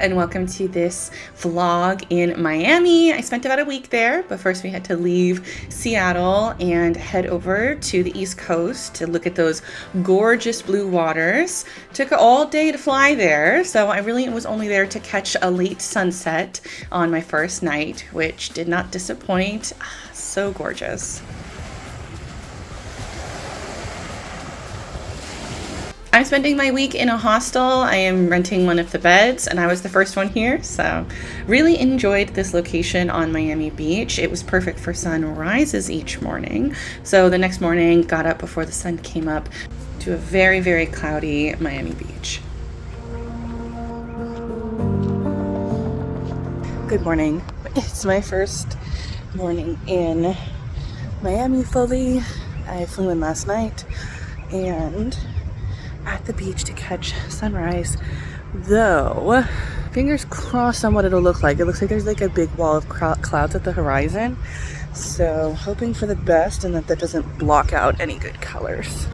and welcome to this vlog in Miami. I spent about a week there, but first we had to leave Seattle and head over to the East Coast to look at those gorgeous blue waters. Took all day to fly there, so I really was only there to catch a late sunset on my first night, which did not disappoint. So gorgeous. I'm spending my week in a hostel. I am renting one of the beds, and I was the first one here, so really enjoyed this location on Miami Beach. It was perfect for sunrises each morning. So the next morning, got up before the sun came up to a very, very cloudy Miami Beach. Good morning. It's my first morning in Miami fully. I flew in last night and at the beach to catch sunrise, though fingers crossed on what it'll look like. It looks like there's like a big wall of clouds at the horizon, so hoping for the best and that doesn't block out any good colors.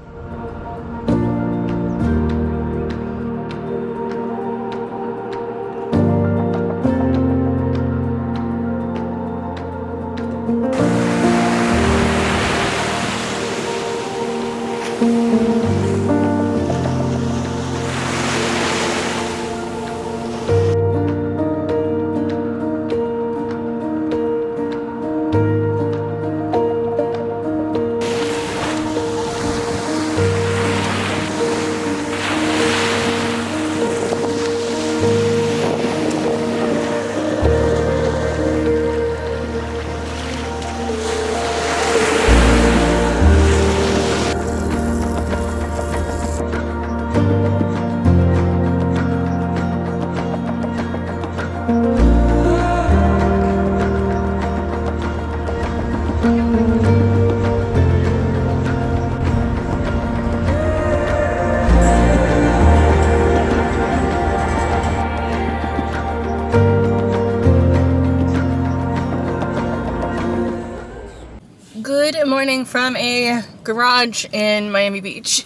Good morning from a garage in Miami Beach.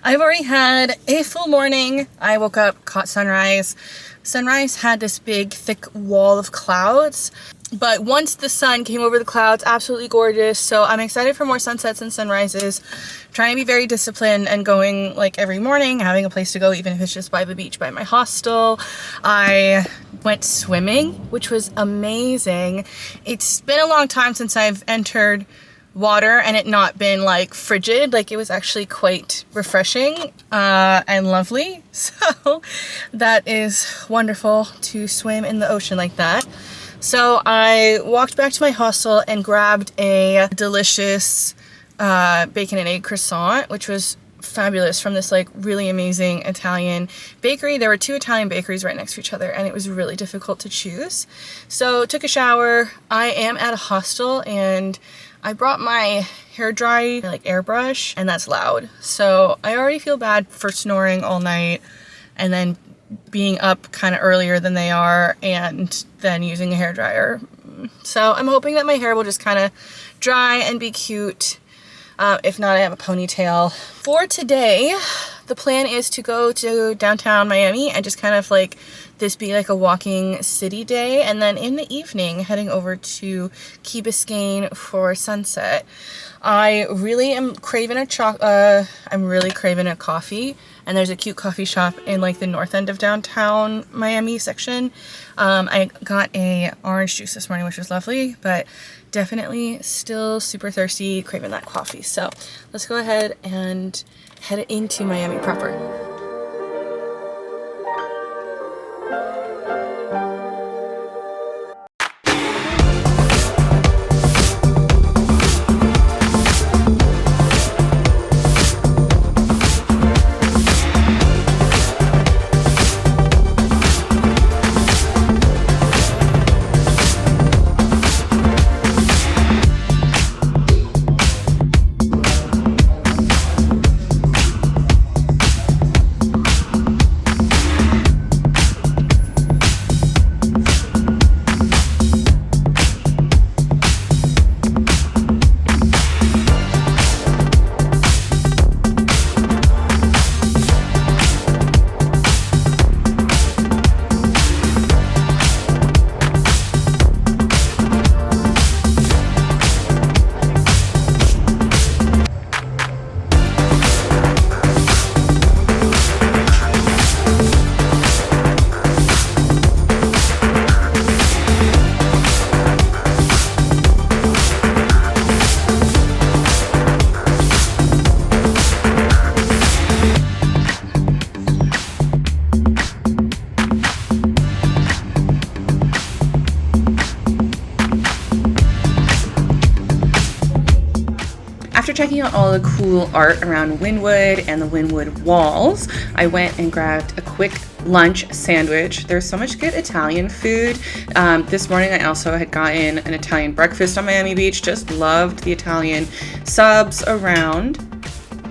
I've already had a full morning. I woke up, caught sunrise. Sunrise had this big, thick wall of clouds, but once the sun came over the clouds, absolutely gorgeous. So I'm excited for more sunsets and sunrises. Trying to be very disciplined and going like every morning, having a place to go, even if it's just by the beach, by my hostel. I went swimming, which was amazing. It's been a long time since I've entered water and it not been like frigid. Like, it was actually quite refreshing and lovely. So that is wonderful to swim in the ocean like that. So I walked back to my hostel and grabbed a delicious bacon and egg croissant, which was fabulous, from this like really amazing Italian bakery. There were two Italian bakeries right next to each other and it was really difficult to choose. So took a shower. I am at a hostel and I brought my hair dry like airbrush, and that's loud. So I already feel bad for snoring all night and then being up kind of earlier than they are and then using a hair dryer. So I'm hoping that my hair will just kind of dry and be cute. If not, I have a ponytail. For today, the plan is to go to downtown Miami and just kind of like this be like a walking city day, and then in the evening heading over to Key Biscayne for sunset. I really am craving I'm really craving a coffee, and there's a cute coffee shop in like the north end of downtown Miami section. I got a orange juice this morning, which was lovely, but definitely still super thirsty, craving that coffee. So let's go ahead and head into Miami proper. After checking out all the cool art around Wynnwood and the Wynnwood walls, I went and grabbed a quick lunch sandwich. There's so much good Italian food. This morning I also had gotten an Italian breakfast on Miami Beach. Just loved the Italian subs around.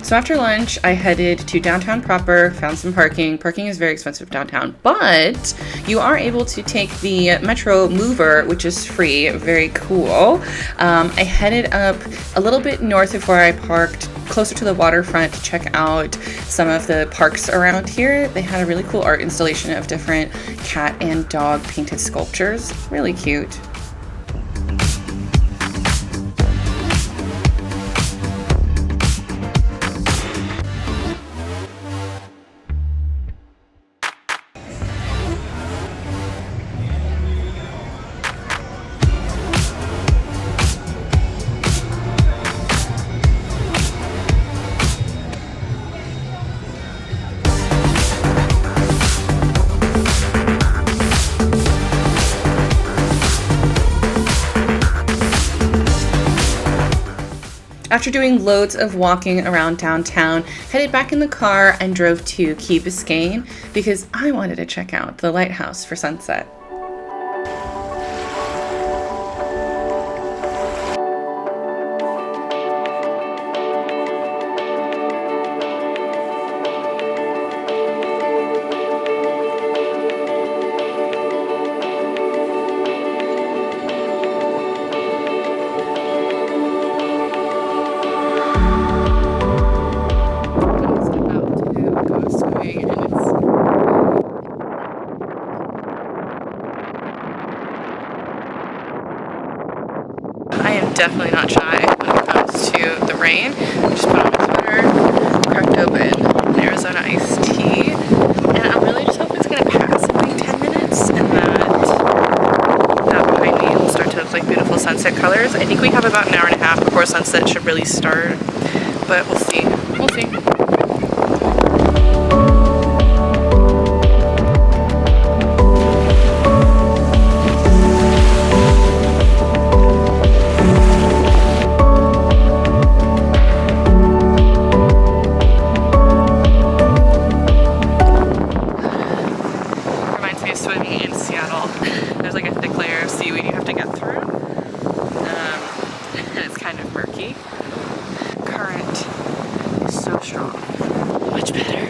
So after lunch, I headed to downtown proper, found some parking. Parking is very expensive downtown, but you are able to take the Metro Mover, which is free. Very cool. I headed up a little bit north of where I parked, closer to the waterfront, to check out some of the parks around here. They had a really cool art installation of different cat and dog painted sculptures. Really cute. After doing loads of walking around downtown, headed back in the car and drove to Key Biscayne because I wanted to check out the lighthouse for sunset. I am definitely not shy when it comes to the rain. Just put on my sweater, cracked open an Arizona iced tea, and I'm really just hoping it's going to pass in like 10 minutes and that behind me will start to look like beautiful sunset colors. I think we have about an hour and a half before sunset should really start, but we'll see. We'll see. Swimming in Seattle. There's like a thick layer of seaweed you have to get through, and it's kind of murky. Current is so strong. Much better.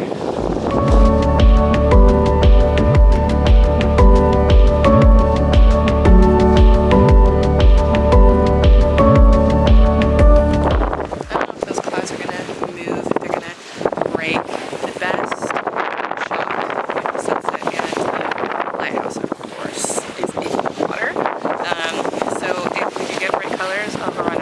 Of course, is in the water. So if we could get bright colors of around